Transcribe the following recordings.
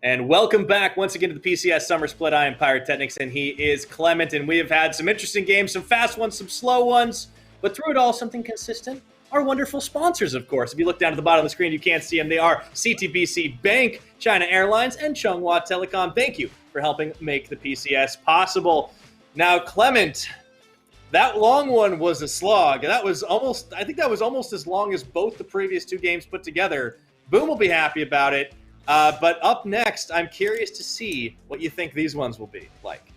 And welcome back once again to the PCS Summer Split. I am Pyrotechnics, and he is Clement. And we have had some interesting games, some fast ones, some slow ones, but through it all, something consistent. Our wonderful sponsors, of course. If you look down at the bottom of the screen, you can't see them. They are CTBC Bank, China Airlines, and Chunghwa Telecom. Thank you for helping make the PCS possible. Now, Clement, that long one was a slog. I think that was almost as long as both the previous two games put together. Boom will be happy about it. But up next, I'm curious to see what you think these ones will be like.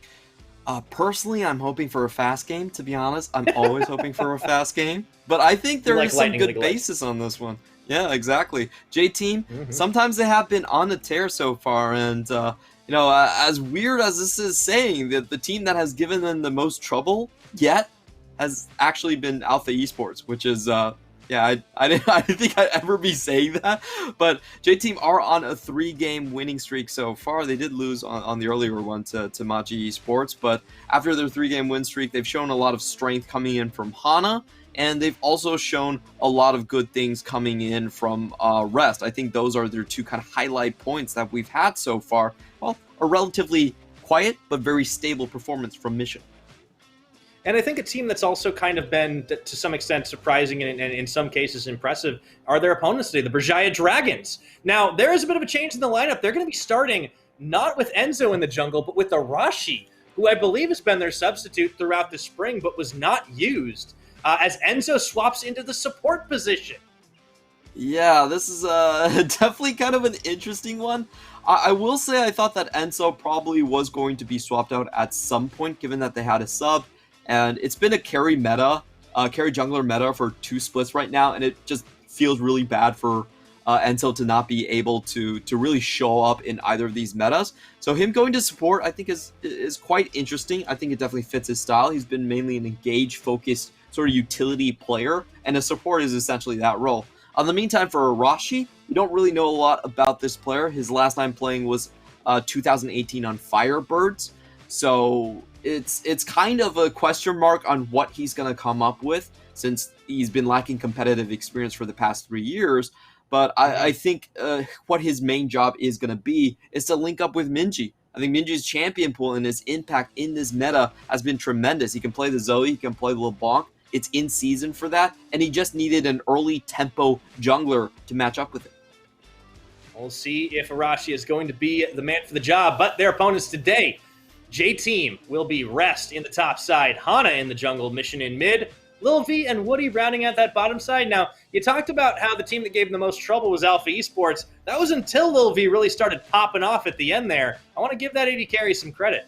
Personally, I'm hoping for a fast game, to be honest. I'm always hoping for a fast game. But I think there is some good basis on this one. Yeah, exactly. J-Team, sometimes they have been on the tear so far. And, as weird as this is saying, that the team that has given them the most trouble yet has actually been Alpha Esports, which is... I didn't think I'd ever be saying that, but J-Team are on a 3-game winning streak so far. They did lose on the earlier one to Machi Esports, but after their 3-game win streak, they've shown a lot of strength coming in from Hana, and they've also shown a lot of good things coming in from Rest. I think those are their two kind of highlight points that we've had so far. Well, a relatively quiet but very stable performance from Mission. And I think a team that's also kind of been, to some extent, surprising and in some cases impressive are their opponents today, the Berjaya Dragons. Now, there is a bit of a change in the lineup. They're going to be starting not with Enzo in the jungle, but with Arashi, who I believe has been their substitute throughout the spring, but was not used, as Enzo swaps into the support position. Yeah, this is definitely kind of an interesting one. I will say I thought that Enzo probably was going to be swapped out at some point, given that they had a sub. And it's been a carry jungler meta for 2 splits right now, and it just feels really bad for Enzo to not be able to really show up in either of these metas. So him going to support, I think, is quite interesting. I think it definitely fits his style. He's been mainly an engage-focused sort of utility player, and a support is essentially that role. In the meantime, for Arashi, we don't really know a lot about this player. His last time playing was 2018 on Firebirds, so it's kind of a question mark on what he's going to come up with, since he's been lacking competitive experience for the past 3 years. But I think what his main job is going to be is to link up with Minji. I think Minji's champion pool and his impact in this meta has been tremendous. He can play the Zoe, he can play the LeBlanc. It's in season for that, and he just needed an early tempo jungler to match up with it. We'll see if Arashi is going to be the man for the job, but their opponents today, J-Team will be Rest in the top side, Hana in the jungle, Mission in mid, Lil V and Woody rounding out that bottom side. Now, you talked about how the team that gave them the most trouble was Alpha Esports. That was until Lil V really started popping off at the end there. I want to give that AD carry some credit.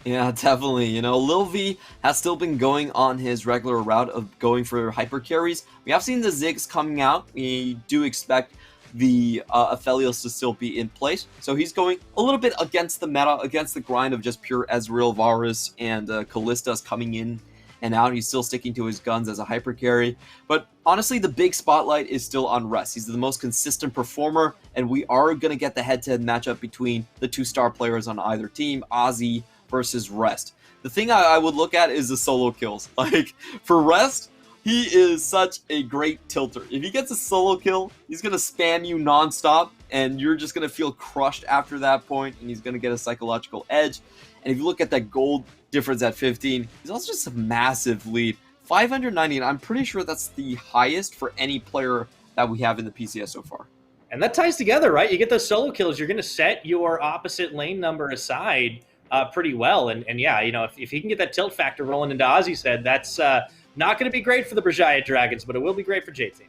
Yeah, definitely. Lil V has still been going on his regular route of going for hyper carries. We have seen the Ziggs coming out. We do expect the Aphelios to still be in place. So he's going a little bit against the meta, against the grind of just pure Ezreal, Varus, and Kallistas coming in and out. He's still sticking to his guns as a hyper carry. But honestly, the big spotlight is still on Rest. He's the most consistent performer, and we are going to get the head-to-head matchup between the 2 star players on either team, Ozzy versus Rest. The thing I would look at is the solo kills. Like, for Rest, he is such a great tilter. If he gets a solo kill, he's going to spam you nonstop, and you're just going to feel crushed after that point, and he's going to get a psychological edge. And if you look at that gold difference at 15, he's also just a massive lead. 590, and I'm pretty sure that's the highest for any player that we have in the PCS so far. And that ties together, right? You get those solo kills, you're going to set your opposite lane number aside pretty well. And yeah, if he can get that tilt factor rolling into Ozzy's head, that's not going to be great for the Berjaya Dragons, but it will be great for J-Team.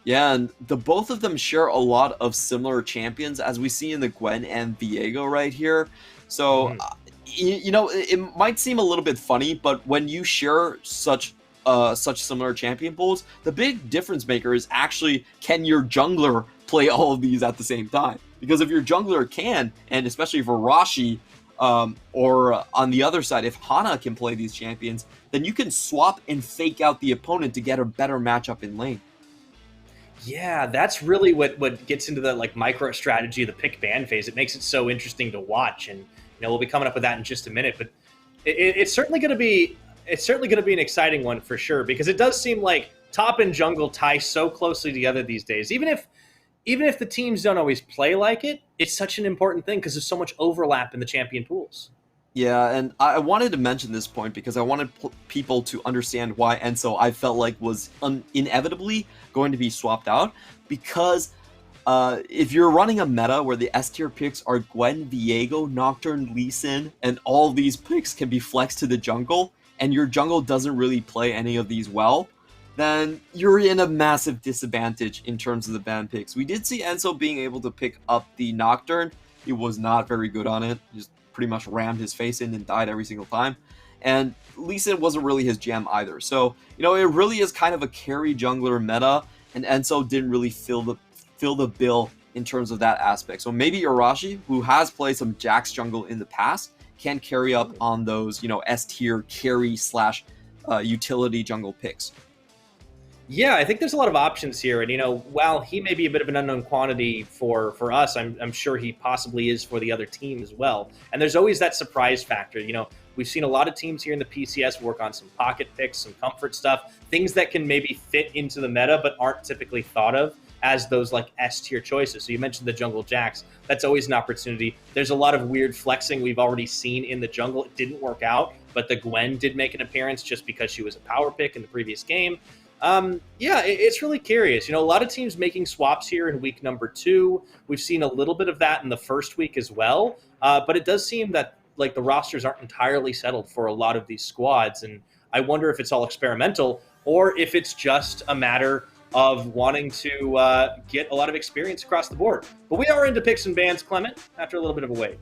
Yeah, and the both of them share a lot of similar champions, as we see in the Gwen and Viego right here. So, it might seem a little bit funny, but when you share such similar champion pools, the big difference maker is actually, can your jungler play all of these at the same time? Because if your jungler can, and especially for Rashi, or on the other side, if Hana can play these champions, then you can swap and fake out the opponent to get a better matchup in lane. Yeah, that's really what gets into the micro strategy of the pick ban phase. It makes it so interesting to watch, and we'll be coming up with that in just a minute. But it's certainly going to be an exciting one for sure, because it does seem like top and jungle tie so closely together these days. Even if even if the teams don't always play like it, it's such an important thing because there's so much overlap in the champion pools. Yeah, and I wanted to mention this point because I wanted people to understand why Enso I felt like was inevitably going to be swapped out. Because if you're running a meta where the S tier picks are Gwen, Viego, Nocturne, Lee Sin, and all these picks can be flexed to the jungle, and your jungle doesn't really play any of these well, then you're in a massive disadvantage in terms of the ban picks. We did see Enso being able to pick up the Nocturne. He was not very good on it. Just pretty much rammed his face in and died every single time. And Lee Sin wasn't really his jam either. So, it really is kind of a carry jungler meta, and Enso didn't really fill the bill in terms of that aspect. So maybe Arashi, who has played some Jax jungle in the past, can carry up on those, S tier carry / utility jungle picks. Yeah, I think there's a lot of options here. And, while he may be a bit of an unknown quantity for us, I'm sure he possibly is for the other team as well. And there's always that surprise factor. We've seen a lot of teams here in the PCS work on some pocket picks, some comfort stuff, things that can maybe fit into the meta but aren't typically thought of as those like S tier choices. So you mentioned the jungle Jax. That's always an opportunity. There's a lot of weird flexing we've already seen in the jungle. It didn't work out, but the Gwen did make an appearance just because she was a power pick in the previous game. It's really curious. A lot of teams making swaps here in week number 2. We've seen a little bit of that in the first week as well. But it does seem that like the rosters aren't entirely settled for a lot of these squads. And I wonder if it's all experimental or if it's just a matter of wanting to get a lot of experience across the board. But we are into picks and bans, Clement, after a little bit of a wait.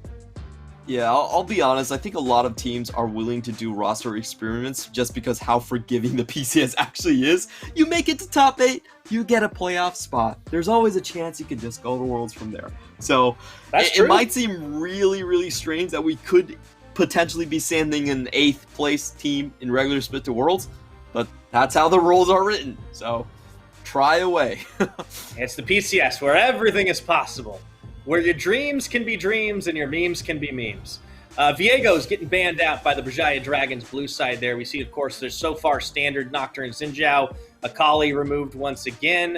Yeah, I'll be honest, I think a lot of teams are willing to do roster experiments just because how forgiving the PCS actually is. You make it to top 8, you get a playoff spot. There's always a chance you could just go to Worlds from there. So it might seem really, really strange that we could potentially be sending an 8th place team in regular split to Worlds, but that's how the rules are written. So try away. It's the PCS where everything is possible. Where your dreams can be dreams and your memes can be memes. Viego's getting banned out by the Berjaya Dragons blue side there. We see, of course, there's so far standard Nocturne Xinjiao. Akali removed once again.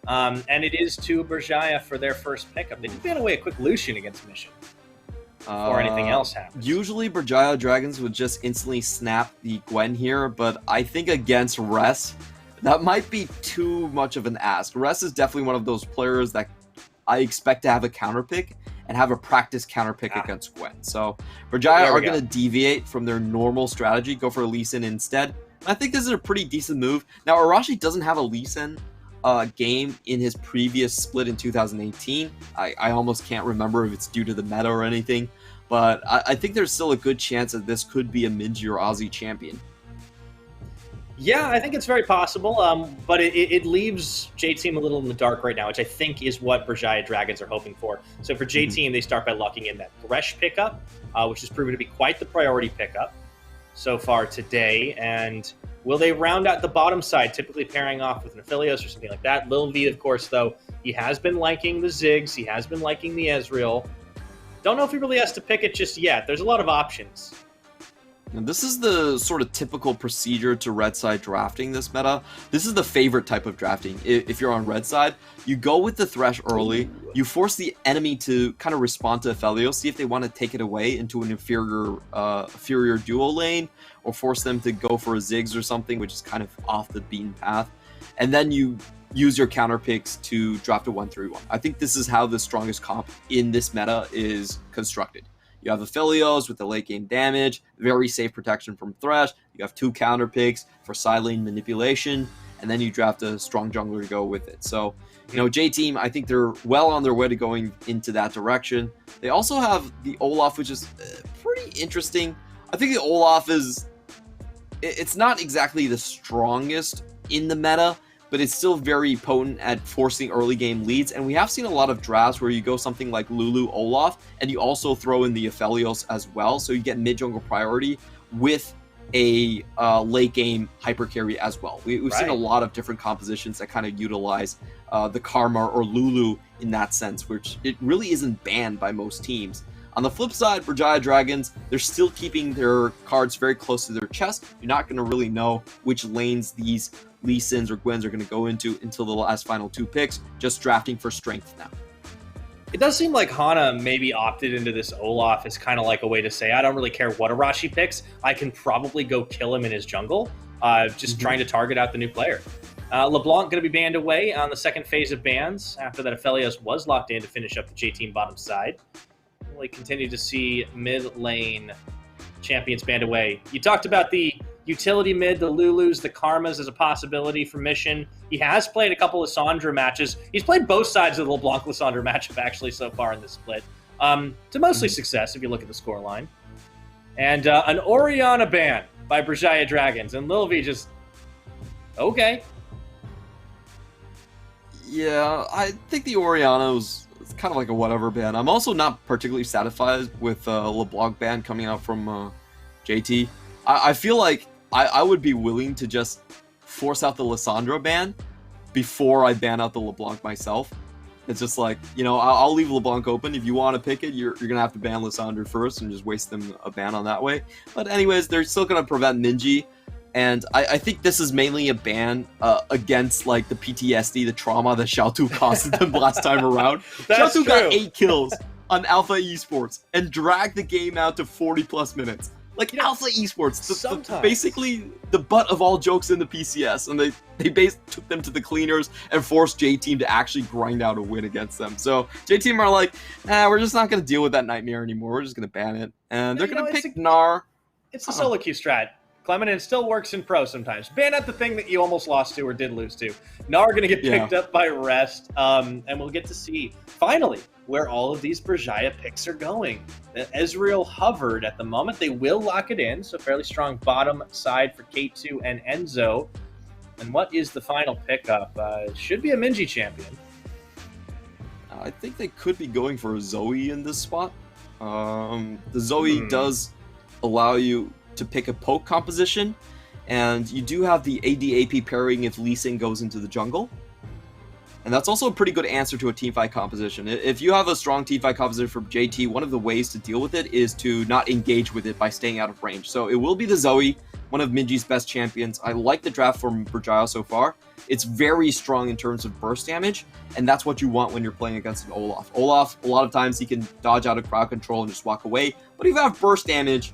And it is to Berjaya for their first pickup. They did ban away a quick Lucian against Mission before anything else happens. Usually Berjaya Dragons would just instantly snap the Gwen here, but I think against Res, that might be too much of an ask. Res is definitely one of those players that I expect to have a counter pick and have a practice counter pick against Gwen. So Berjaya are going to deviate from their normal strategy, go for a Lee Sin instead. I think this is a pretty decent move. Now Arashi doesn't have a Lee Sin game in his previous split in 2018. I almost can't remember if it's due to the meta or anything, but I think there's still a good chance that this could be a Minji or Aussie champion. Yeah, I think it's very possible, but it leaves J-Team a little in the dark right now, which I think is what Berjaya Dragons are hoping for. So for J-Team, they start by locking in that Thresh pickup, which has proven to be quite the priority pickup so far today. And will they round out the bottom side, typically pairing off with an Aphelios or something like that? Lil V, of course, though, he has been liking the Ziggs. He has been liking the Ezreal. Don't know if he really has to pick it just yet. There's a lot of options. And this is the sort of typical procedure to red side drafting this meta. This is the favorite type of drafting. If you're on red side, you go with the Thresh early, you force the enemy to kind of respond to Aphelios, see if they want to take it away into an inferior duo lane, or force them to go for a Ziggs or something, which is kind of off the beaten path. And then you use your counter picks to draft a 1-3-1. I think this is how the strongest comp in this meta is constructed. You have Aphelios with the late game damage, very safe protection from Thresh. You have 2 counter picks for side lane manipulation, and then you draft a strong jungler to go with it. So, J-Team, I think they're well on their way to going into that direction. They also have the Olaf, which is pretty interesting. I think the Olaf it's not exactly the strongest in the meta, but it's still very potent at forcing early game leads. And we have seen a lot of drafts where you go something like Lulu Olaf, and you also throw in the Aphelios as well. So you get mid-jungle priority with a late game hyper carry as well. We've seen a lot of different compositions that kind of utilize the Karma or Lulu in that sense, which it really isn't banned by most teams. On the flip side, Berjaya Dragons, they're still keeping their cards very close to their chest. You're not going to really know which lanes these Lee Sins or Gwens are going to go into until the last final 2 picks, just drafting for strength now. It does seem like Hana maybe opted into this Olaf as kind of like a way to say, I don't really care what Arashi picks. I can probably go kill him in his jungle, trying to target out the new player. LeBlanc going to be banned away on the second phase of bans after that Aphelios was locked in to finish up the J-Team bottom side. We continue to see mid lane champions banned away. You talked about the utility mid, the Lulus, the Karmas as a possibility for Mission. He has played a couple of Lissandra matches. He's played both sides of the LeBlanc-Lissandra matchup actually so far in this split. To mostly success if you look at the scoreline. And an Orianna ban by Berjaya Dragons. And Lilvi just, okay. Yeah, I think the Orianna was kind of like a whatever ban. I'm also not particularly satisfied with LeBlanc ban coming out from JT. I feel like I would be willing to just force out the Lissandra ban before I ban out the LeBlanc myself. It's just like, you know, I'll leave LeBlanc open. If you want to pick it, you're going to have to ban Lissandra first and just waste them a ban on that way. But anyways, they're still going to prevent Minji. And I think this is mainly a ban against like the PTSD, the trauma that Xiaotu costed them last time around. Xiaotu got 8 kills on Alpha Esports and dragged the game out to 40 plus minutes. Like, Alpha Esports, basically the butt of all jokes in the PCS, and they took them to the cleaners and forced J-Team to actually grind out a win against them. So J-Team are like, we're just not going to deal with that nightmare anymore. We're just going to ban it. And they're going to pick Gnar. It's a solo queue strat. Clement, and still works in pro sometimes. Ban out the thing that you almost lost to or did lose to. Gnar are going to get picked up by Rest, and we'll get to see, finally, where all of these Berjaya picks are going. Ezreal hovered at the moment. They will lock it in, so fairly strong bottom side for K2 and Enzo. And what is the final pickup? Should be a Minji champion. I think they could be going for a Zoe in this spot. The Zoe does allow you to pick a poke composition, and you do have the AD/AP pairing if Lee Sin goes into the jungle. And that's also a pretty good answer to a teamfight composition. If you have a strong teamfight composition from JT, one of the ways to deal with it is to not engage with it by staying out of range. So it will be the Zoe, one of Minji's best champions. I like the draft from Berjaya so far. It's very strong in terms of burst damage, and that's what you want when you're playing against an Olaf. Olaf, a lot of times he can dodge out of crowd control and just walk away, but if you have burst damage,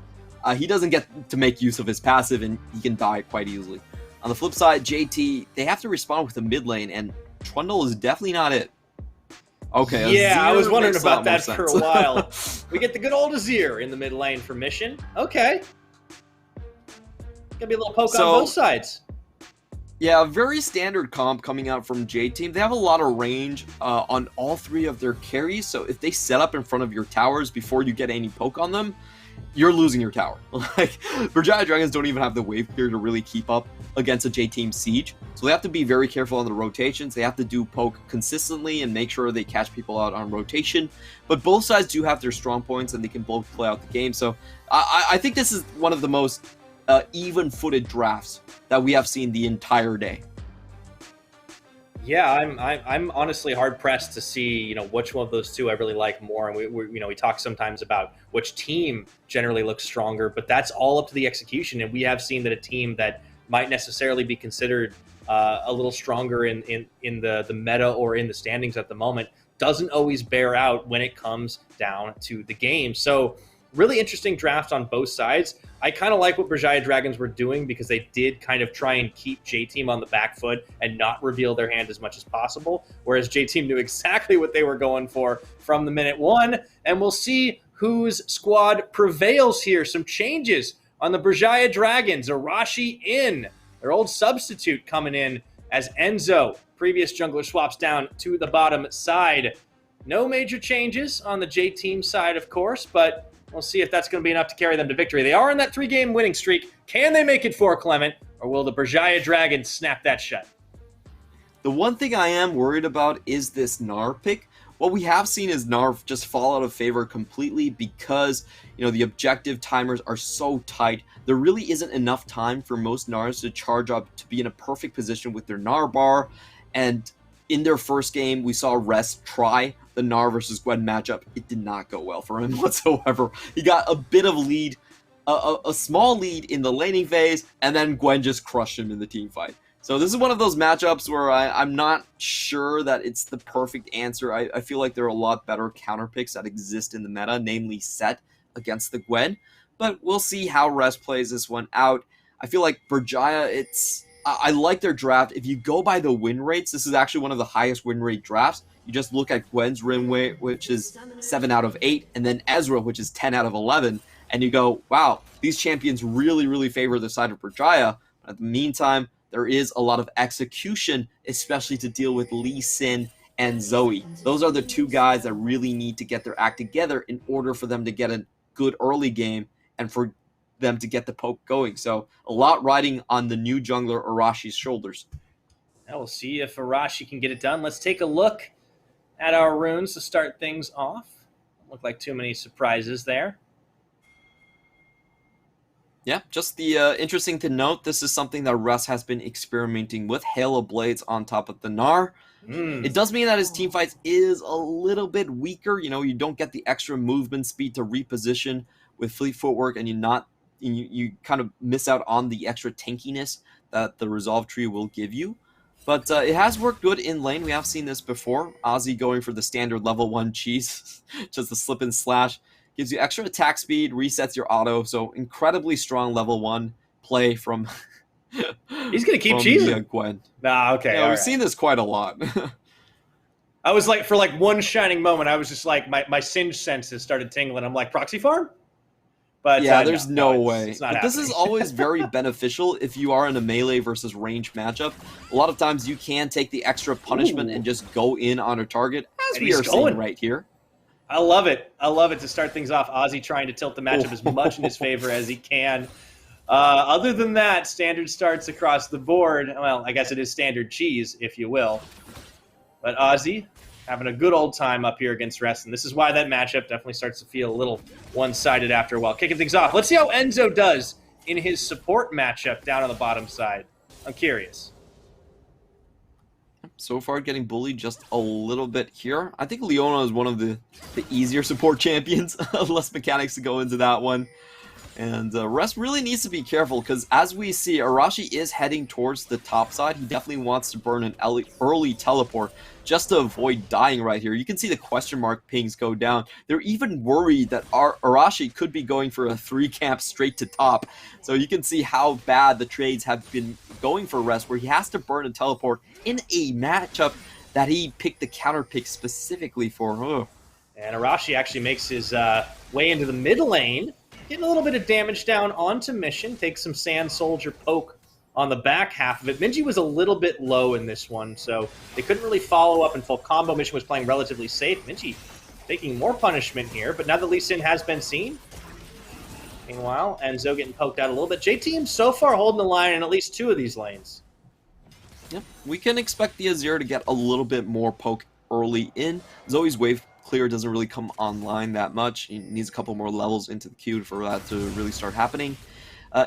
he doesn't get to make use of his passive, and he can die quite easily. On the flip side, JT, they have to respond with the mid lane, and Trundle is definitely not it. Okay. Yeah, I was wondering about that for a while. We get the good old Azir in the mid lane for Mission. Okay. Gonna be a little poke on both sides. Yeah, very standard comp coming out from J-Team. They have a lot of range on all 3 of their carries, so if they set up in front of your towers before you get any poke on them, you're losing your tower. Like, Berjaya Dragons don't even have the wave clear to really keep up against a J-Team siege, so they have to be very careful on the rotations. They have to do poke consistently and make sure they catch people out on rotation, but both sides do have their strong points and they can both play out the game. So I think this is one of the most even-footed drafts that we have seen the entire day. Yeah, I'm honestly hard pressed to see which one of those two I really like more. And we talk sometimes about which team generally looks stronger, but that's all up to the execution. And we have seen that a team that might necessarily be considered a little stronger in the meta or in the standings at the moment doesn't always bear out when it comes down to the game. So really interesting draft on both sides. I kind of like what Berjaya Dragons were doing because they did kind of try and keep J-Team on the back foot and not reveal their hand as much as possible, whereas J-Team knew exactly what they were going for from the minute one, and we'll see whose squad prevails here. Some changes on the Berjaya Dragons. Arashi in, their old substitute coming in as Enzo, previous jungler, swaps down to the bottom side. No major changes on the J-Team side, of course, but we'll see if that's going to be enough to carry them to victory. They are in that 3-game winning streak. Can they make it 4, Clement, or will the Berjaya Dragons snap that shut? The one thing I am worried about is this Gnar pick. What we have seen is Gnar just fall out of favor completely because, the objective timers are so tight. There really isn't enough time for most Gnars to charge up to be in a perfect position with their Gnar bar. And in their first game, we saw Rest try the Gnar versus Gwen matchup. It did not go well for him whatsoever. He got a bit of lead, a small lead in the laning phase, and then Gwen just crushed him in the team fight. So this is one of those matchups where I'm not sure that it's the perfect answer. I feel like there are a lot better counter picks that exist in the meta, namely Set against the Gwen. But we'll see how Rest plays this one out. I feel like Berjaya, I like their draft. If you go by the win rates, this is actually one of the highest win rate drafts. You just look at Gwen's win rate, which is 7 out of 8, and then Ezra, which is 10 out of 11, and you go, wow, these champions really, really favor the side of Berjaya. At the meantime, there is a lot of execution, especially to deal with Lee Sin and Zoe. Those are the two guys that really need to get their act together in order for them to get a good early game and for them to get the poke going. So a lot riding on the new jungler Arashi's shoulders. Now we'll see if Arashi can get it done. Let's take a look at our runes to start things off. Don't look like too many surprises there. Yeah, just the interesting to note, this is something that Russ has been experimenting with, Hail of Blades on top of the Gnar. It does mean that his team fights is a little bit weaker. You know, you don't get the extra movement speed to reposition with fleet footwork, and you kind of miss out on the extra tankiness that the Resolve tree will give you. But it has worked good in lane. We have seen this before. Ozzy going for the standard level 1 cheese, just the slip and slash. Gives you extra attack speed, resets your auto, so incredibly strong level 1 play from He's going to keep cheesing. Gwen. Nah, okay. Yeah, we've seen this quite a lot. I was like, for like one shining moment, I was just like, my Singe senses started tingling. I'm like, proxy farm? But yeah, there's no way. It's not but this is always very beneficial if you are in a melee versus range matchup. A lot of times you can take the extra punishment and just go in on a target, as we are seeing right here. I love it. I love it to start things off. Ozzy trying to tilt the matchup as much in his favor as he can. Other than that, standard starts across the board. Well, I guess it is standard cheese, if you will. But Ozzy having a good old time up here against Rest, and this is why that matchup definitely starts to feel a little one-sided after a while. Kicking things off. Let's see how Enzo does in his support matchup down on the bottom side. I'm curious. So far, getting bullied just a little bit here. I think Leona is one of the easier support champions. Less mechanics to go into that one. And Rest really needs to be careful because as we see, Arashi is heading towards the top side. He definitely wants to burn an early teleport just to avoid dying right here. You can see the question mark pings go down. They're even worried that Arashi could be going for a 3 camp straight to top. So you can see how bad the trades have been going for Rest, where he has to burn a teleport in a matchup that he picked the counter pick specifically for. And Arashi actually makes his way into the mid lane. Getting a little bit of damage down onto Mission. Takes some Sand Soldier poke on the back half of it. Minji was a little bit low in this one, so they couldn't really follow up in full combo. Mission was playing relatively safe. Minji taking more punishment here, but now that Lee Sin has been seen. Meanwhile, Enzo getting poked out a little bit. J-Team so far holding the line in at least 2 of these lanes. Yep, we can expect the Azir to get a little bit more poke early in. Zoe's wave clear doesn't really come online that much. He needs a couple more levels into the queue for that to really start happening.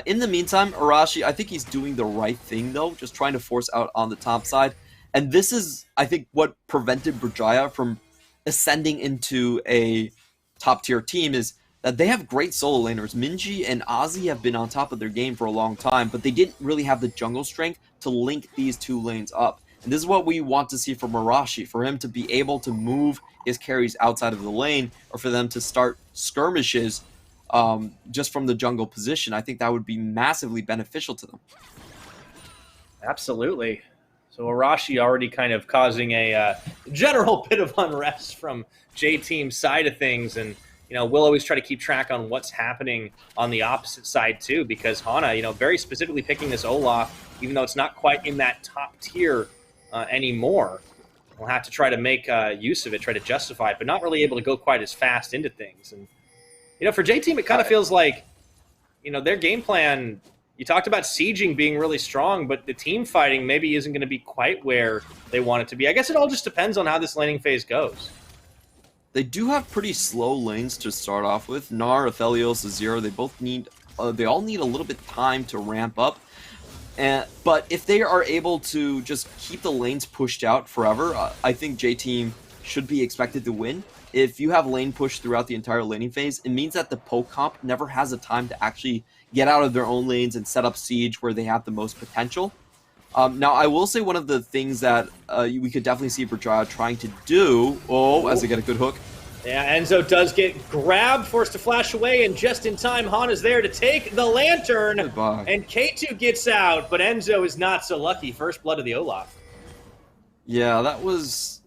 In the meantime, Arashi, I think he's doing the right thing though, just trying to force out on the top side. And this is, I think, what prevented Berjaya from ascending into a top tier team is that they have great solo laners. Minji and Ozzy have been on top of their game for a long time, but they didn't really have the jungle strength to link these 2 lanes up. And this is what we want to see from Arashi, for him to be able to move his carries outside of the lane, or for them to start skirmishes just from the jungle position. I think that would be massively beneficial to them. Absolutely. So Arashi already kind of causing a general bit of unrest from J-Team's side of things, and we'll always try to keep track on what's happening on the opposite side too, because Hana, very specifically picking this Olaf, even though it's not quite in that top tier anymore. We'll have to try to make use of it, try to justify it, but not really able to go quite as fast into things. And for J-Team, it kind of feels like, their game plan. You talked about sieging being really strong, but the team fighting maybe isn't going to be quite where they want it to be. I guess it all just depends on how this laning phase goes. They do have pretty slow lanes to start off with. Gnar, Aphelios, Azir, they all need a little bit of time to ramp up. But if they are able to just keep the lanes pushed out forever, I think J-Team should be expected to win. If you have lane push throughout the entire laning phase, it means that the poke comp never has a time to actually get out of their own lanes and set up siege where they have the most potential. Now, I will say one of the things that we could definitely see Berjaya trying to do, as they get a good hook. Yeah, Enzo does get grabbed, forced to flash away, and just in time, Hana's there to take the lantern. Goodbye. And K2 gets out, but Enzo is not so lucky. First blood of the Olaf. Yeah, that was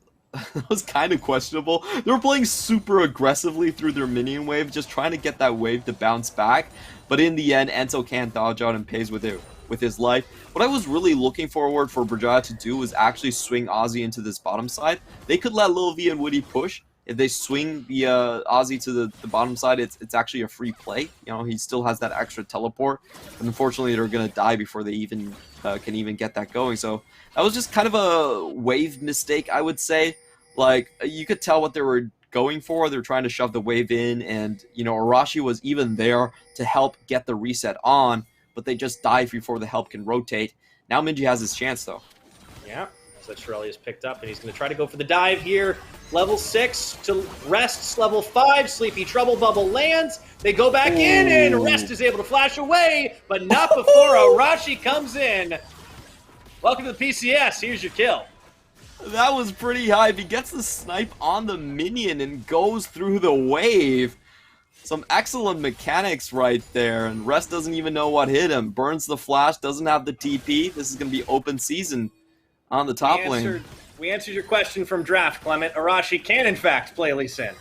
kind of questionable. They were playing super aggressively through their minion wave, just trying to get that wave to bounce back. But in the end, Enzo can't dodge out and pays with his life. What I was really looking forward for Berjaya to do was actually swing Ozzy into this bottom side. They could let Lil V and Woody push. If they swing the Ozzy to the bottom side, it's actually a free play. You know, he still has that extra teleport. And unfortunately, they're going to die before they even can even get that going. So that was just kind of a wave mistake, I would say. Like, you could tell what they were going for. They're trying to shove the wave in. And, you know, Arashi was even there to help get the reset on. But they just dive before the help can rotate. Now Minji has his chance, though. Yeah, so Shirley is picked up, and he's going to try to go for the dive here. Level 6 to Rest's level 5. Sleepy Trouble Bubble lands. They go back in, and Rest is able to flash away, but not before Arashi comes in. Welcome to the PCS. Here's your kill. That was pretty high. If he gets the snipe on the minion and goes through the wave, some excellent mechanics right there, and Rest doesn't even know what hit him. Burns the flash, doesn't have the TP. This is going to be open season on the top lane. We answered your question from draft, Clement. Arashi can, in fact, play Lee Sin.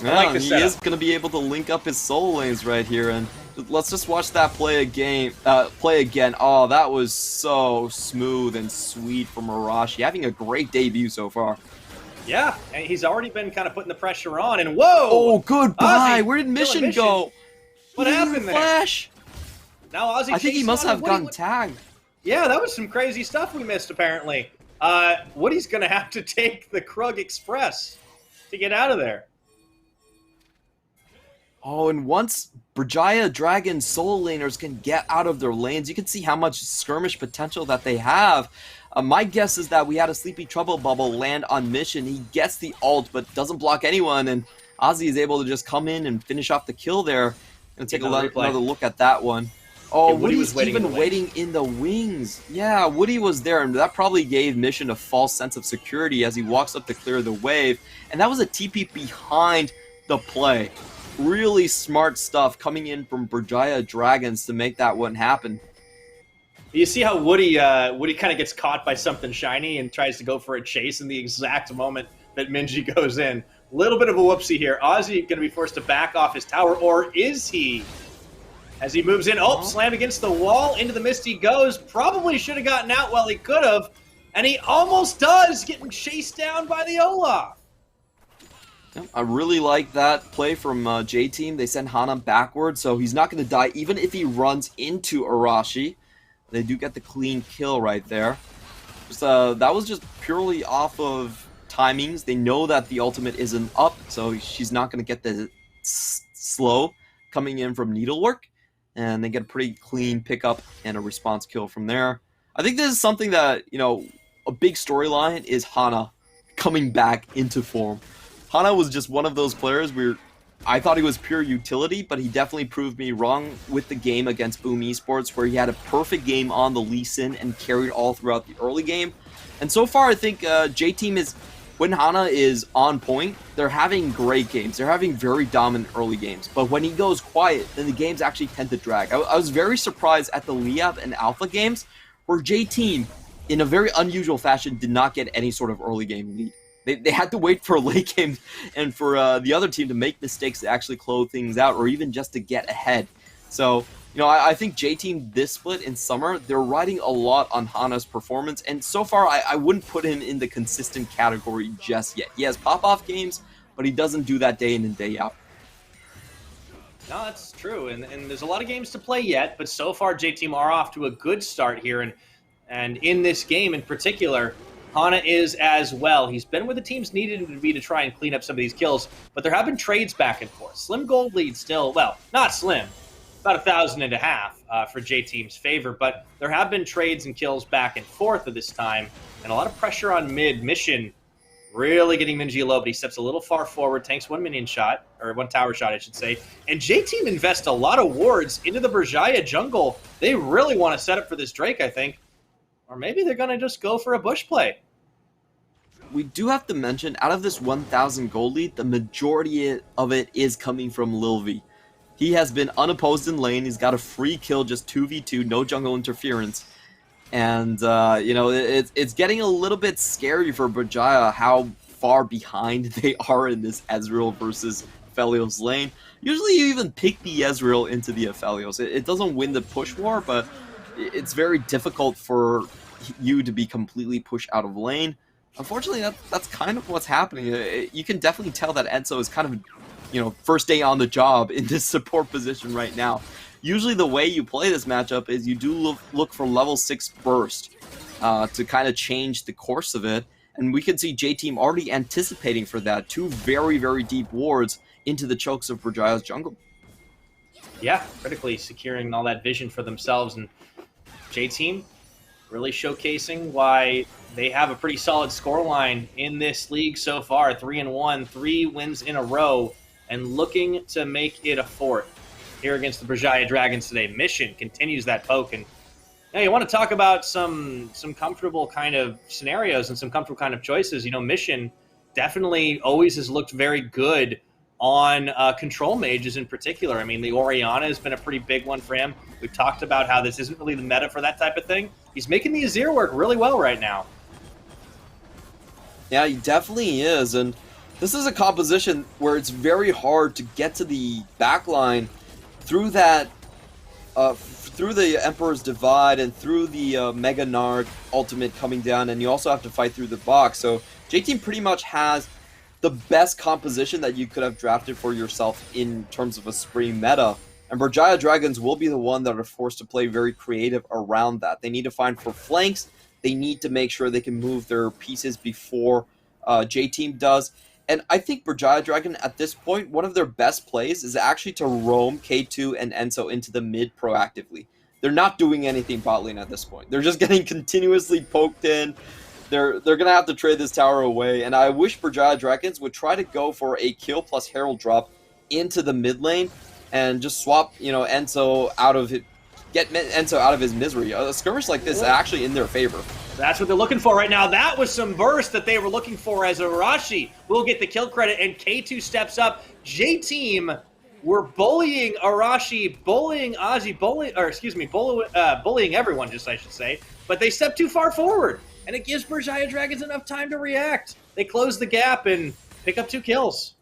Yeah, he is going to be able to link up his soul lanes right here, and let's just watch that play again. Oh, that was so smooth and sweet from Arashi, having a great debut so far. Yeah, and he's already been kind of putting the pressure on, and whoa! Oh, goodbye! Ozzy, where did Mission go? What happened there? Flash? Now Ozzy, I think he must have gotten tagged. Yeah, that was some crazy stuff we missed, apparently. Woody's going to have to take the Krug Express to get out of there. Oh, and once Berjaya Dragon Soul Laners can get out of their lanes, you can see how much skirmish potential that they have. My guess is that we had a Sleepy Trouble Bubble land on Mission. He gets the ult, but doesn't block anyone, and Ozzy is able to just come in and finish off the kill there. Gonna take another look at that one. Oh, Woody's even waiting in the wings. Yeah, Woody was there, and that probably gave Mission a false sense of security as he walks up to clear the wave. And that was a TP behind the play. Really smart stuff coming in from Berjaya Dragons to make that one happen. You see how Woody kind of gets caught by something shiny and tries to go for a chase in the exact moment that Minji goes in. Little bit of a whoopsie here. Ozzy going to be forced to back off his tower, or is he? As he moves in, slam against the wall, into the mist he goes. Probably should have gotten out while he could have, and he almost does, getting chased down by the Olaf. I really like that play from J-Team. They send Hana backwards, so he's not going to die even if he runs into Arashi. They do get the clean kill right there. That was just purely off of timings. They know that the ultimate isn't up, so she's not going to get the slow coming in from Needlework. And they get a pretty clean pickup and a response kill from there. I think this is something that, you know, a big storyline is Hana coming back into form. Hana was just one of those players where I thought he was pure utility, but he definitely proved me wrong with the game against Boom Esports, where he had a perfect game on the Lee Sin and carried all throughout the early game. And so far, I think J-Team is, when Hana is on point, they're having great games. They're having very dominant early games. But when he goes quiet, then the games actually tend to drag. I was very surprised at the Liab and Alpha games, where J-Team, in a very unusual fashion, did not get any sort of early game lead. They had to wait for late games and for the other team to make mistakes to actually close things out, or even just to get ahead. So, you know, I think J-Team this split in summer, they're riding a lot on Hana's performance, and so far I wouldn't put him in the consistent category just yet. He has pop-off games, but he doesn't do that day in and day out. No, that's true, and there's a lot of games to play yet, but so far J-Team are off to a good start here, and in this game in particular, Hana is as well. He's been where the teams needed him to be to try and clean up some of these kills, but there have been trades back and forth. Slim gold lead still, well, not slim, about 1,500. for J Team's favor. But there have been trades and kills back and forth at this time, and a lot of pressure on mid. Mission really getting Minji low, but he steps a little far forward, tanks one minion shot, or one tower shot, I should say. And J-Team invests a lot of wards into the Berjaya jungle. They really want to set up for this Drake, I think. Or maybe they're going to just go for a bush play. We do have to mention, out of this 1,000 gold lead, the majority of it is coming from Lil V. He has been unopposed in lane. He's got a free kill, just 2v2, no jungle interference. And, you know, it's getting a little bit scary for Berjaya how far behind they are in this Ezreal versus Aphelios lane. Usually you even pick the Ezreal into the Aphelios. It doesn't win the push war, but it's very difficult for you to be completely pushed out of lane. Unfortunately, that's kind of what's happening. You can definitely tell that Enzo is kind of, you know, first day on the job in this support position right now. Usually the way you play this matchup is you do look for level 6 burst to kind of change the course of it. And we can see J-Team already anticipating for that. 2 very, very deep wards into the chokes of Berjaya's jungle. Yeah, critically securing all that vision for themselves. And J-Team really showcasing why they have a pretty solid scoreline in this league so far. 3-1, 3 wins in a row, and looking to make it a 4th. Here against the Berjaya Dragons today. Mission continues that poke. And now you want to talk about some comfortable kind of scenarios and some comfortable kind of choices. You know, Mission definitely always has looked very good on control mages in particular. I mean, the Orianna has been a pretty big one for him. We've talked about how this isn't really the meta for that type of thing. He's making the Azir work really well right now. Yeah, he definitely is. And this is a composition where it's very hard to get to the backline through that, through the Emperor's Divide and through the Mega Nard ultimate coming down, and you also have to fight through the box. So J-Team pretty much has the best composition that you could have drafted for yourself in terms of a spring meta. And Berjaya Dragons will be the one that are forced to play very creative around that. They need to find for flanks. They need to make sure they can move their pieces before J-Team does. And I think Berjaya Dragon, at this point, one of their best plays is actually to roam K2 and Enzo into the mid proactively. They're not doing anything bot lane at this point. They're just getting continuously poked in. They're going to have to trade this tower away. And I wish Berjaya Dragons would try to go for a kill plus Herald drop into the mid lane and just swap, you know, Enzo out of it. Get Enzo out of his misery. A skirmish like this is actually in their favor. That's what they're looking for right now. That was some burst that they were looking for, as Arashi will get the kill credit, and K2 steps up. J-Team were bullying Arashi, bullying Ozzy, bullying everyone, just I should say. But they stepped too far forward, and it gives Berjaya Dragons enough time to react. They close the gap and pick up 2 kills.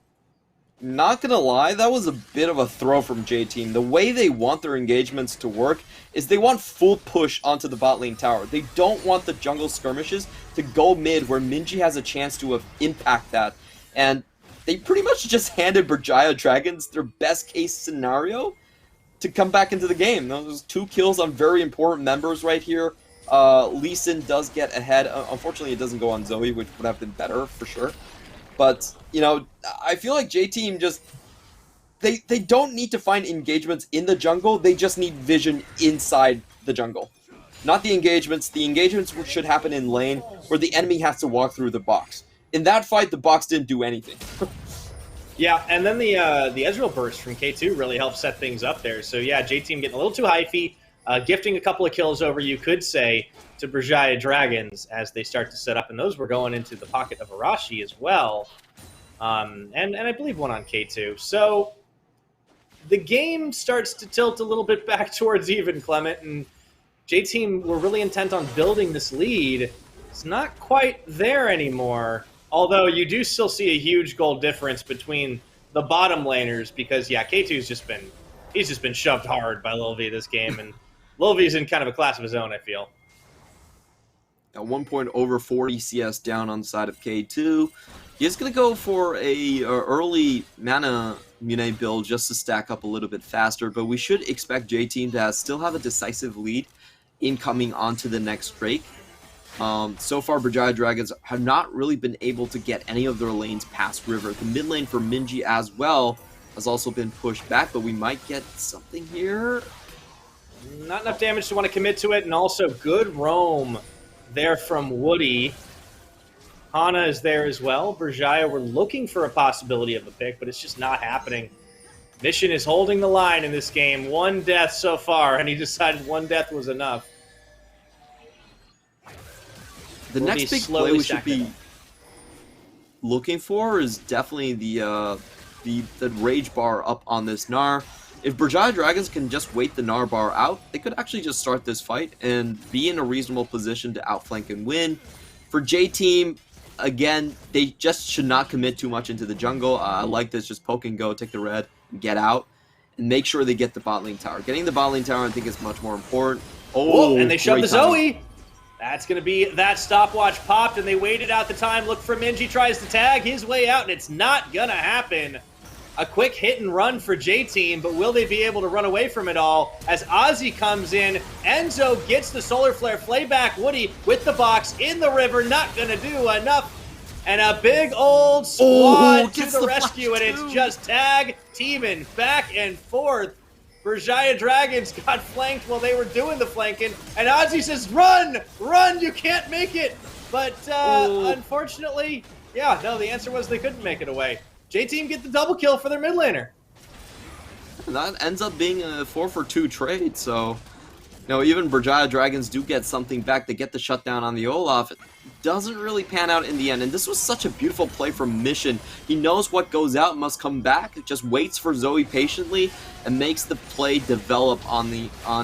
Not gonna lie, that was a bit of a throw from J-Team. The way they want their engagements to work is they want full push onto the bot lane tower. They don't want the jungle skirmishes to go mid where Minji has a chance to impact that. And they pretty much just handed Berjaya Dragons their best case scenario to come back into the game. Those 2 kills on very important members right here. Lee Sin does get ahead. Unfortunately, it doesn't go on Zoe, which would have been better for sure. But, you know, I feel like J-Team just, they don't need to find engagements in the jungle, they just need vision inside the jungle. Not the engagements. The engagements should happen in lane, where the enemy has to walk through the box. In that fight, the box didn't do anything. Yeah, and then the Ezreal burst from K2 really helped set things up there. So yeah, J-Team getting a little too hyphy, gifting a couple of kills over, you could say, to Berjaya Dragons as they start to set up, and those were going into the pocket of Arashi as well, and I believe one on K2. So the game starts to tilt a little bit back towards even, Clement, and J-Team were really intent on building this lead. It's not quite there anymore, although you do still see a huge goal difference between the bottom laners, because yeah, K2's just been shoved hard by Lil V this game, and Lil V's in kind of a class of his own, I feel. At one point, over 40 CS down on the side of K2. He's going to go for a early mana Mune build just to stack up a little bit faster, but we should expect J-Team to still have a decisive lead in coming onto the next Drake. So far, Berjaya Dragons have not really been able to get any of their lanes past River. The mid lane for Minji as well has also been pushed back, but we might get something here. Not enough damage to want to commit to it, and also good roam there from Woody. Hana is there as well. Berjaya, we're looking for a possibility of a pick, but it's just not happening. Mission is holding the line in this game. 1 death so far, and he decided 1 death was enough. The next big play we should be looking for is definitely the rage bar up on this Gnar. If Berjaya Dragons can just wait the Gnar bar out, they could actually just start this fight and be in a reasonable position to outflank and win. For J-Team, again, they just should not commit too much into the jungle. I like this, just poke and go, take the red, and get out, and make sure they get the bot lane tower. Getting the bot lane tower, I think, is much more important. Oh, and they shoved the Zoe! That's going to be that stopwatch popped, and they waited out the time. Look for Minji, tries to tag his way out, and it's not going to happen. A quick hit and run for J-Team, but will they be able to run away from it all? As Ozzy comes in, Enzo gets the Solar Flare, Flayback Woody with the box in the river, not going to do enough. And a big old squad to the rescue, and it's just tag teaming back and forth. Berjaya Dragons got flanked while they were doing the flanking, and Ozzy says, run, run, you can't make it. But unfortunately, yeah, no, the answer was they couldn't make it away. J-Team get the double kill for their mid laner. That ends up being a 4-for-2 trade, so even Berjaya Dragons do get something back. They get the shutdown on the Olaf. It doesn't really pan out in the end, and this was such a beautiful play from Mission. He knows what goes out must come back, just waits for Zoe patiently, and makes the play develop on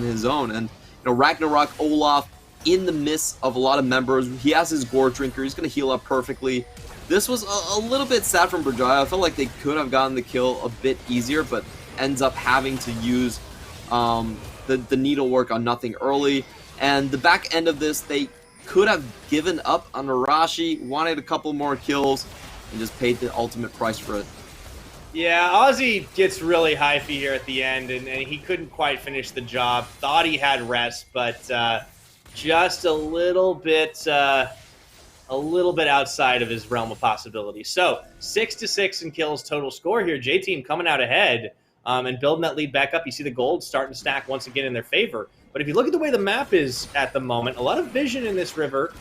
his own. And Ragnarok, Olaf, in the midst of a lot of members, he has his Gore Drinker, he's going to heal up perfectly. This was a little bit sad from Berjaya. I felt like they could have gotten the kill a bit easier, but ends up having to use the needlework on nothing early. And the back end of this, they could have given up on Arashi, wanted a couple more kills, and just paid the ultimate price for it. Yeah, Ozzy gets really hyphy here at the end, and he couldn't quite finish the job. Thought he had rest, but just a little bit outside of his realm of possibility. So 6-6 in kills total score here. J-Team coming out ahead and building that lead back up. You see the gold starting to stack once again in their favor. But if you look at the way the map is at the moment, a lot of vision in this river,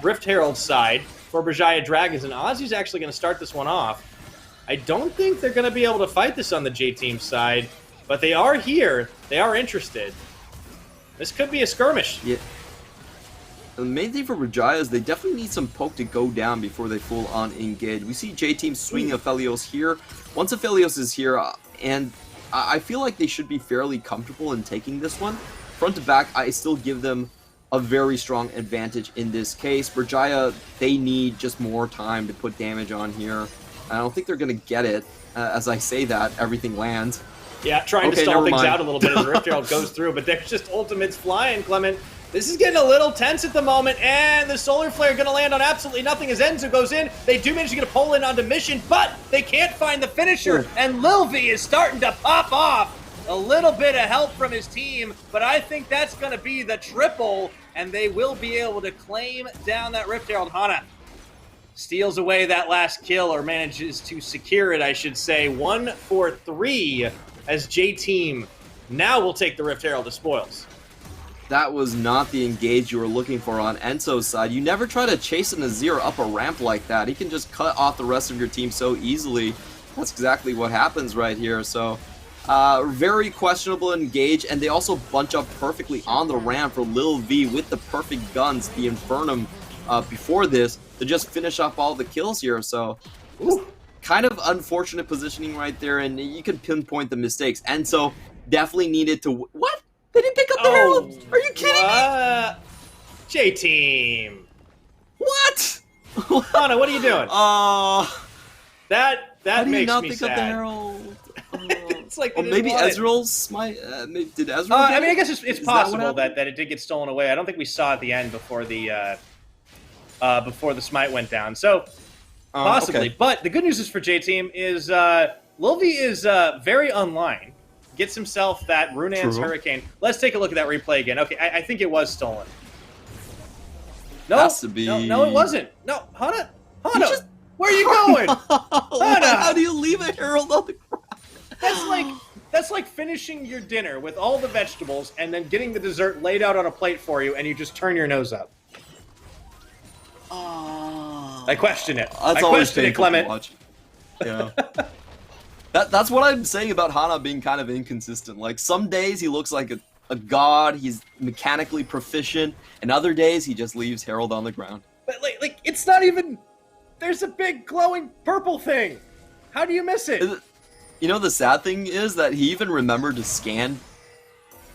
Rift Herald's side for Berjaya Dragons, and Ozzy's actually going to start this one off. I don't think they're going to be able to fight this on the J-Team side, but they are here. They are interested. This could be a skirmish. Yeah. The main thing for Berjaya is they definitely need some poke to go down before they full on engage. We see J-Team swinging Aphelios here. Once Aphelios is here, and I feel like they should be fairly comfortable in taking this one. Front to back, I still give them a very strong advantage in this case. Berjaya, they need just more time to put damage on here. I don't think they're going to get it. As I say that, everything lands. Yeah, trying to stall things out a little bit as the Rift Herald goes through, but there's just ultimates flying, Clement. This is getting a little tense at the moment, and the Solar Flare going to land on absolutely nothing as Enzo goes in. They do manage to get a pull in onto Mission, but they can't find the finisher, and Lil V is starting to pop off. A little bit of help from his team, but I think that's going to be the triple, and they will be able to claim down that Rift Herald. Hana steals away that last kill, or manages to secure it, I should say. 1 for 3 as J-Team now will take the Rift Herald as spoils. That was not the engage you were looking for on Enzo's side. You never try to chase an Azir up a ramp like that. He can just cut off the rest of your team so easily. That's exactly what happens right here. So, very questionable engage, and they also bunch up perfectly on the ramp for Lil V with the perfect guns, the Infernum, before this, to just finish off all the kills here. So, kind of unfortunate positioning right there, and you can pinpoint the mistakes. Enzo definitely needed to... What? They didn't pick up the Herald! Are you kidding me? J-Team. What? Hana, what are you doing? That makes me sad. Up the Herald? It's like maybe Ezreal's smite. Did Ezreal? I mean, I guess it's possible that it did get stolen away. I don't think we saw at the end before the smite went down. So possibly, okay. But the good news is for J-Team is Lil V is very online. Gets himself that Runaan's Hurricane. Let's take a look at that replay again. Okay, I think it was stolen. No, has to be. No, it wasn't. No, Hana, where are you going? Hana, how do you leave a Herald on the ground? That's like That's like finishing your dinner with all the vegetables and then getting the dessert laid out on a plate for you, and you just turn your nose up. I question it. That's I always question it, painful Clement. to watch. Yeah. That's what I'm saying about Hana being kind of inconsistent. Like, some days he looks like a god, he's mechanically proficient, and other days he just leaves Harold on the ground. But like it's not even. There's a big glowing purple thing. How do you miss it? You know, the sad thing is that he even remembered to scan,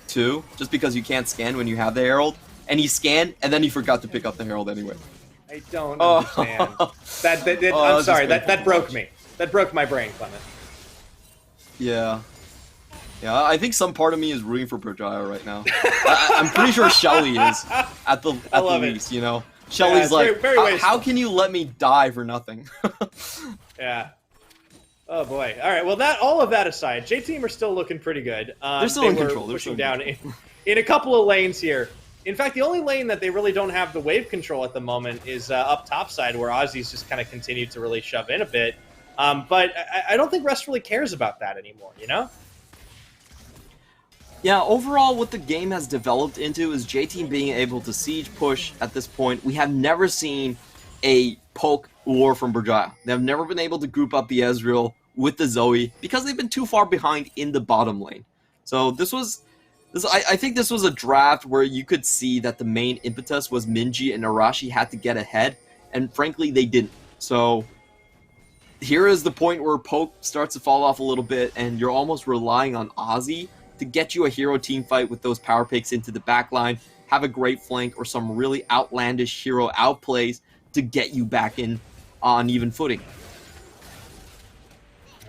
too, just because you can't scan when you have the Herald. And he scanned, and then he forgot to pick up the Herald anyway. I don't understand. I'm sorry, that broke me. That broke my brain, Clement. Yeah. Yeah, I think some part of me is rooting for Berjaya right now. I'm pretty sure Shelly is, at the least, you know? Shelly's like, how can you let me die for nothing? Yeah. Oh boy. All right. Well, all of that aside, J Team are still looking pretty good. They're still in control. They're pushing down in a couple of lanes here. In fact, the only lane that they really don't have the wave control at the moment is up top side, where Aussies just kind of continue to really shove in a bit. But I don't think Rest really cares about that anymore. You know? Yeah, overall, what the game has developed into is J-Team being able to siege push at this point. We have never seen a poke war from Berjaya. They have never been able to group up the Ezreal with the Zoe because they've been too far behind in the bottom lane. So I think this was a draft where you could see that the main impetus was Minji and Arashi had to get ahead, and frankly, they didn't. So here is the point where poke starts to fall off a little bit, and you're almost relying on Ozzy to get you a hero team fight with those power picks into the backline, have a great flank, or some really outlandish hero outplays to get you back in on even footing.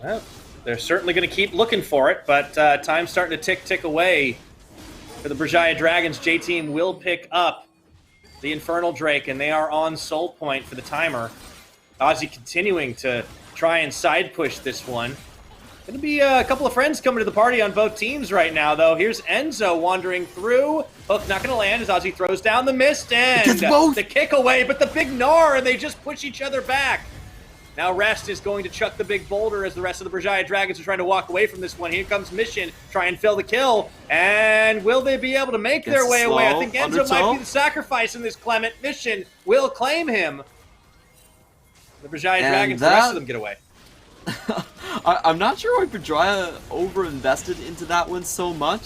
Well, they're certainly going to keep looking for it, but time's starting to tick away for the Berjaya Dragons. J-Team will pick up the Infernal Drake, and they are on soul point for the timer. Ozzy continuing to try and side push this one. Going to be a couple of friends coming to the party on both teams right now, though. Here's Enzo wandering through. Hook not going to land as Ozzy throws down the mist, and the kick away, but the big Gnar, and they just push each other back. Now Rest is going to chuck the big boulder as the rest of the Berjaya Dragons are trying to walk away from this one. Here comes Mission, try and fill the kill. And will they be able to make their way away? I think Enzo might be the sacrifice in this, Clement. Mission will claim him. The Berjaya Dragons, the rest of them get away. I'm not sure why Berjaya over-invested into that one so much.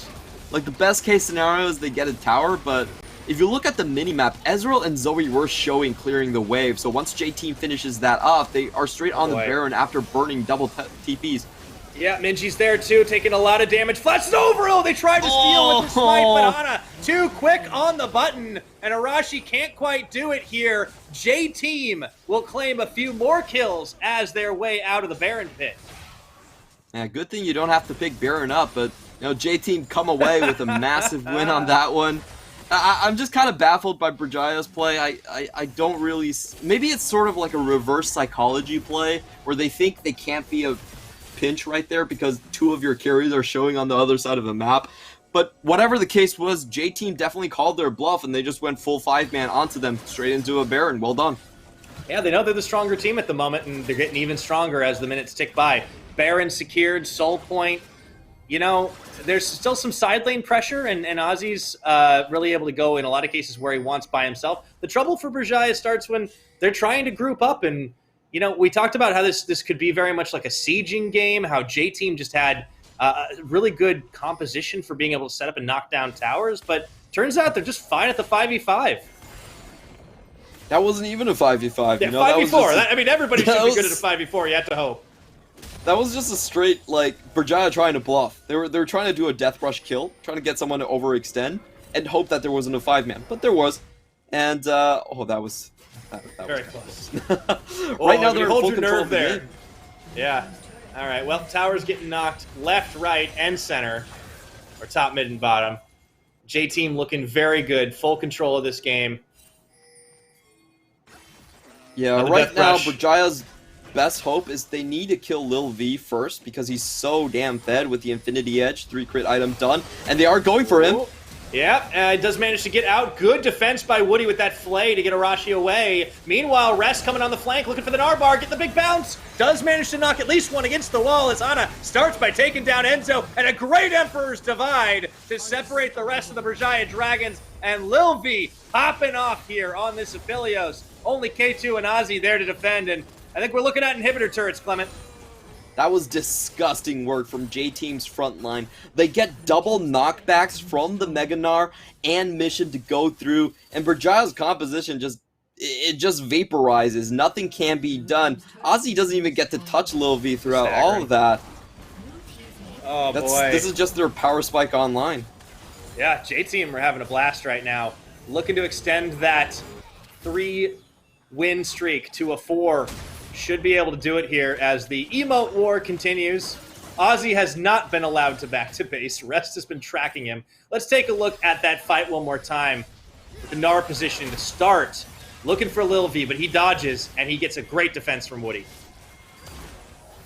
Like, the best case scenario is they get a tower, but if you look at the minimap, Ezreal and Zoe were showing clearing the wave, so once J-Team finishes that up, they are straight on the Baron after burning double TPs. Yeah, Minji's there too, taking a lot of damage. Flashes over! Oh, they tried to steal with the smite, but Ana too quick on the button, and Arashi can't quite do it here. J-Team will claim a few more kills as their way out of the Baron pit. Yeah, good thing you don't have to pick Baron up, but you know, J-Team come away with a massive win on that one. I'm just kind of baffled by Berjaya's play. I don't really... Maybe it's sort of like a reverse psychology play, where they think they can't be a pinch right there because two of your carries are showing on the other side of the map. But whatever the case was, J-Team definitely called their bluff, and they just went full 5-man onto them, straight into a Baron. Well done. Yeah, they know they're the stronger team at the moment, and they're getting even stronger as the minutes tick by. Baron secured, soul point. You know, there's still some side lane pressure, and Ozzy's really able to go in a lot of cases where he wants by himself. The trouble for Berjaya starts when they're trying to group up, and, you know, we talked about how this could be very much like a sieging game, how J-Team just had really good composition for being able to set up and knock down towers, but turns out they're just fine at the 5v5. That wasn't even a 5v5. Yeah, you know, 5v4. I mean, everybody should be good at a 5v4, you have to hope. That was just a straight, like, Berjaya trying to bluff. They were trying to do a death rush kill, trying to get someone to overextend, and hope that there wasn't a 5-man. But there was. And, that was very close. Right now they're in full control of the game. Yeah. All right, well, tower's getting knocked left, right, and center, or top, mid, and bottom. J-Team looking very good, full control of this game. Yeah, right now, Berjaya's best hope is they need to kill Lil V first because he's so damn fed with the Infinity Edge, 3 crit item done, and they are going for him. Yeah, does manage to get out. Good defense by Woody with that flay to get Arashi away. Meanwhile, Rest coming on the flank, looking for the Narbar, get the big bounce. Does manage to knock at least one against the wall as Ana starts by taking down Enzo, and a great Emperor's Divide to separate the rest of the Berjaya Dragons. And Lil V popping off here on this Aphelios. Only K2 and Ozzy there to defend, and I think we're looking at inhibitor turrets, Clement. That was disgusting work from J-Team's front line. They get double knockbacks from the Mega Gnar and Mission to go through, and Berjaya's composition just vaporizes. Nothing can be done. Ozzy doesn't even get to touch Lil V throughout all of that. Oh boy. This is just their power spike online. Yeah, J-Team are having a blast right now. Looking to extend that 3-win streak to a 4. Should be able to do it here as the emote war continues. Ozzy has not been allowed to back to base. Rest has been tracking him. Let's take a look at that fight one more time. With the Gnar positioning to start. Looking for Lil V, but he dodges, and he gets a great defense from Woody.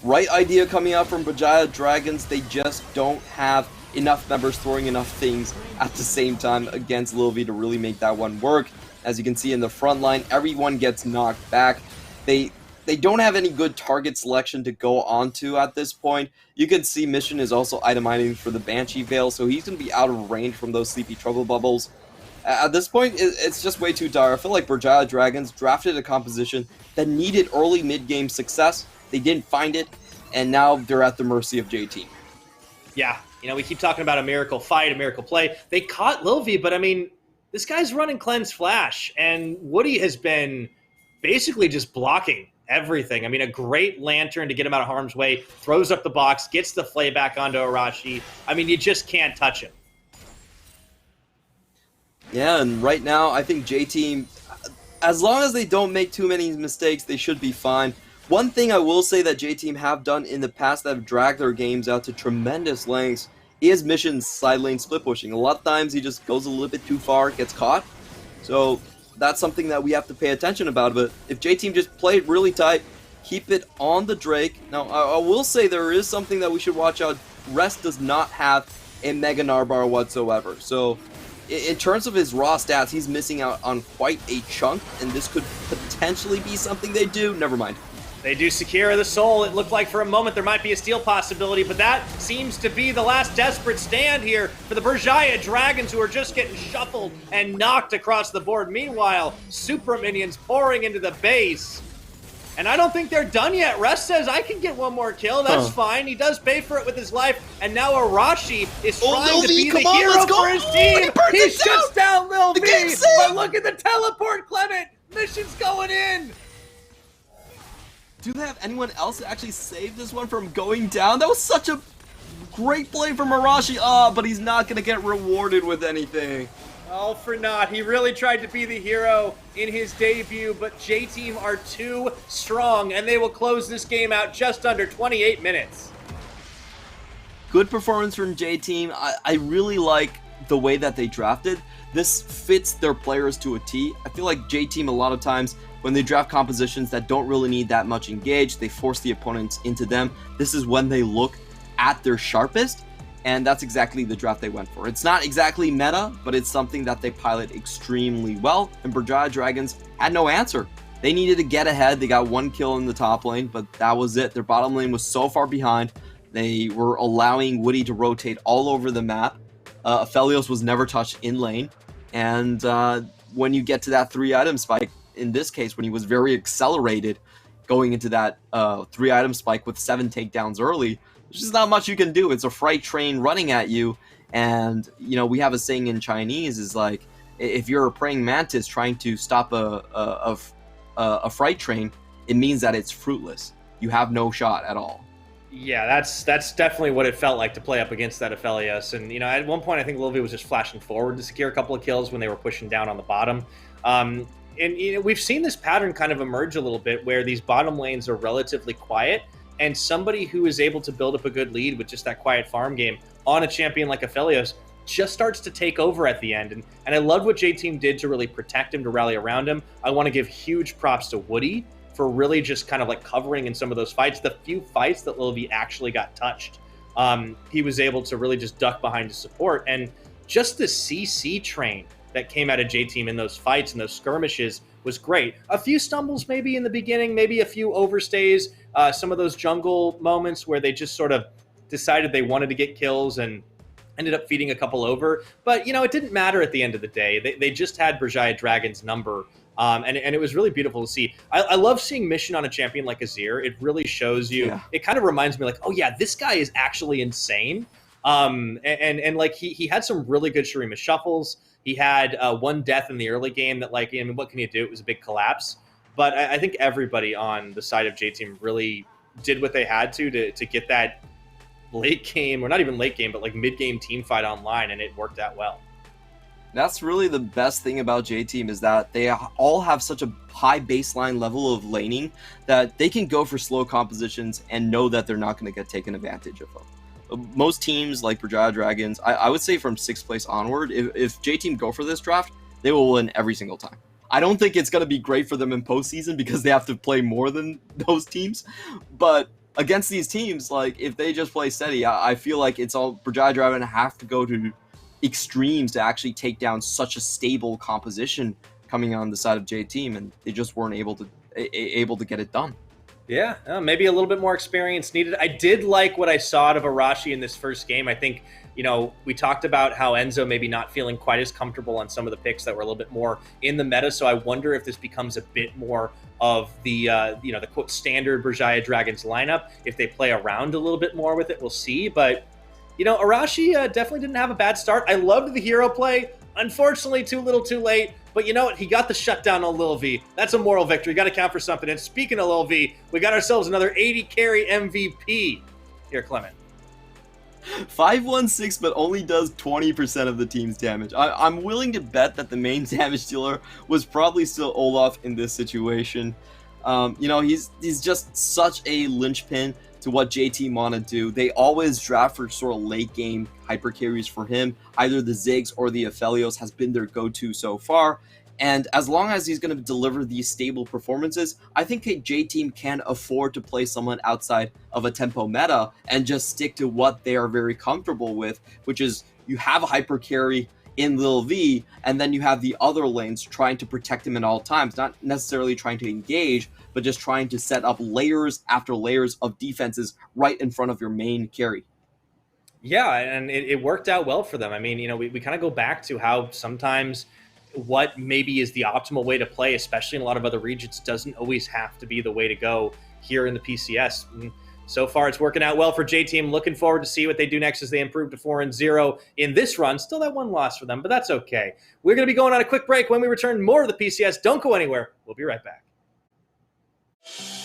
Right idea coming out from Berjaya Dragons. They just don't have enough members throwing enough things at the same time against Lil V to really make that one work. As you can see in the front line, everyone gets knocked back. They don't have any good target selection to go onto at this point. You can see Mission is also itemizing for the Banshee Veil, so he's going to be out of range from those Sleepy Trouble Bubbles. At this point, it's just way too dire. I feel like Berjaya Dragons drafted a composition that needed early mid-game success. They didn't find it, and now they're at the mercy of J-Team. Yeah, we keep talking about a miracle fight, a miracle play. They caught Lil V, but I mean, this guy's running Cleanse Flash, and Woody has been basically just blocking everything. I mean, a great lantern to get him out of harm's way, throws up the box, gets the flay back onto Arashi. I mean, you just can't touch him. Yeah, and right now, I think J-Team, as long as they don't make too many mistakes, they should be fine. One thing I will say that J-Team have done in the past that have dragged their games out to tremendous lengths is Mission's side lane split pushing. A lot of times he just goes a little bit too far, gets caught. So that's something that we have to pay attention about. But if J-Team just play it really tight, keep it on the Drake. Now, I will say there is something that we should watch out. Rest does not have a Mega Narbar whatsoever. So in terms of his raw stats, he's missing out on quite a chunk, and this could potentially be something they do. Never mind. They do secure the soul. It looked like for a moment there might be a steal possibility, but that seems to be the last desperate stand here for the Berjaya Dragons, who are just getting shuffled and knocked across the board. Meanwhile, super minions pouring into the base. And I don't think they're done yet. Rest says, I can get one more kill. That's fine. He does pay for it with his life. And now Arashi is trying to be the hero for his team. He shuts down Lil V. But look at the teleport, Clement. Mission's going in. Do they have anyone else to actually save this one from going down? That was such a great play from Arashi. But he's not going to get rewarded with anything. All for naught. He really tried to be the hero in his debut, but J-Team are too strong, and they will close this game out just under 28 minutes. Good performance from J-Team. I really like the way that they drafted. This fits their players to a T. I feel like J-Team a lot of times, when they draft compositions that don't really need that much engage, they force the opponents into them. This is when they look at their sharpest. And that's exactly the draft they went for. It's not exactly meta, but it's something that they pilot extremely well. And Berjaya Dragons had no answer. They needed to get ahead. They got one kill in the top lane, but that was it. Their bottom lane was so far behind. They were allowing Woody to rotate all over the map. Aphelios was never touched in lane. And when you get to that 3-item spike, in this case, when he was very accelerated, going into that 3-item spike with 7 takedowns early, there's just not much you can do. It's a freight train running at you, and we have a saying in Chinese is like, if you're a praying mantis trying to stop a freight train, it means that it's fruitless. You have no shot at all. Yeah, that's definitely what it felt like to play up against that Aphelios. And at one point I think Lil V was just flashing forward to secure a couple of kills when they were pushing down on the bottom. And we've seen this pattern kind of emerge a little bit where these bottom lanes are relatively quiet. And somebody who is able to build up a good lead with just that quiet farm game on a champion like Aphelios just starts to take over at the end. And I love what J-Team did to really protect him, to rally around him. I want to give huge props to Woody for really just kind of like covering in some of those fights. The few fights that Lil V actually got touched, he was able to really just duck behind his support. And just the CC train that came out of J Team in those fights and those skirmishes was great. A few stumbles maybe in the beginning, maybe a few overstays, some of those jungle moments where they just sort of decided they wanted to get kills and ended up feeding a couple over. But, it didn't matter at the end of the day. They just had Berjaya Dragon's number. And it was really beautiful to see. I love seeing mission on a champion like Azir. It really shows you. Yeah. It kind of reminds me like, oh yeah, this guy is actually insane. And like he had some really good Shurima shuffles. He had one death in the early game that like, what can you do? It was a big collapse. But I think everybody on the side of J Team really did what they had to get that late game, or not even late game, but like mid game team fight online, and it worked out well. That's really the best thing about J-Team is that they all have such a high baseline level of laning that they can go for slow compositions and know that they're not going to get taken advantage of. Most teams like Berjaya Dragons, I would say from 6th place onward, if J-Team go for this draft, they will win every single time. I don't think it's going to be great for them in postseason because they have to play more than those teams, but against these teams, like if they just play steady, I feel like it's all Berjaya Dragon have to go to extremes to actually take down such a stable composition coming on the side of J Team, and they just weren't able to get it done. Yeah, maybe a little bit more experience needed. I did like what I saw out of Arashi in this first game. I think, we talked about how Enzo maybe not feeling quite as comfortable on some of the picks that were a little bit more in the meta. So I wonder if this becomes a bit more of the, the quote standard Berjaya Dragons lineup. If they play around a little bit more with it, we'll see. But Arashi definitely didn't have a bad start. I loved the hero play. Unfortunately, too little too late. But you know what? He got the shutdown on Lil V. That's a moral victory. Got to count for something. And speaking of Lil V, we got ourselves another 80 carry MVP. Here, Clement. 516, but only does 20% of the team's damage. I'm willing to bet that the main damage dealer was probably still Olaf in this situation. He's just such a linchpin to what JT want to do. They always draft for sort of late game hyper carries for him. Either the Ziggs or the Aphelios has been their go-to so far. And as long as he's going to deliver these stable performances, I think J-Team can afford to play someone outside of a tempo meta and just stick to what they are very comfortable with, which is you have a hyper carry in Lil V, and then you have the other lanes trying to protect him at all times, not necessarily trying to engage, but just trying to set up layers after layers of defenses right in front of your main carry. Yeah, and it worked out well for them. I mean, we kind of go back to how sometimes what maybe is the optimal way to play, especially in a lot of other regions, doesn't always have to be the way to go here in the PCS. And so far, it's working out well for J-Team. Looking forward to see what they do next as they improve to 4-0 in this run. Still that one loss for them, but that's okay. We're going to be going on a quick break. When we return, more of the PCS. Don't go anywhere. We'll be right back.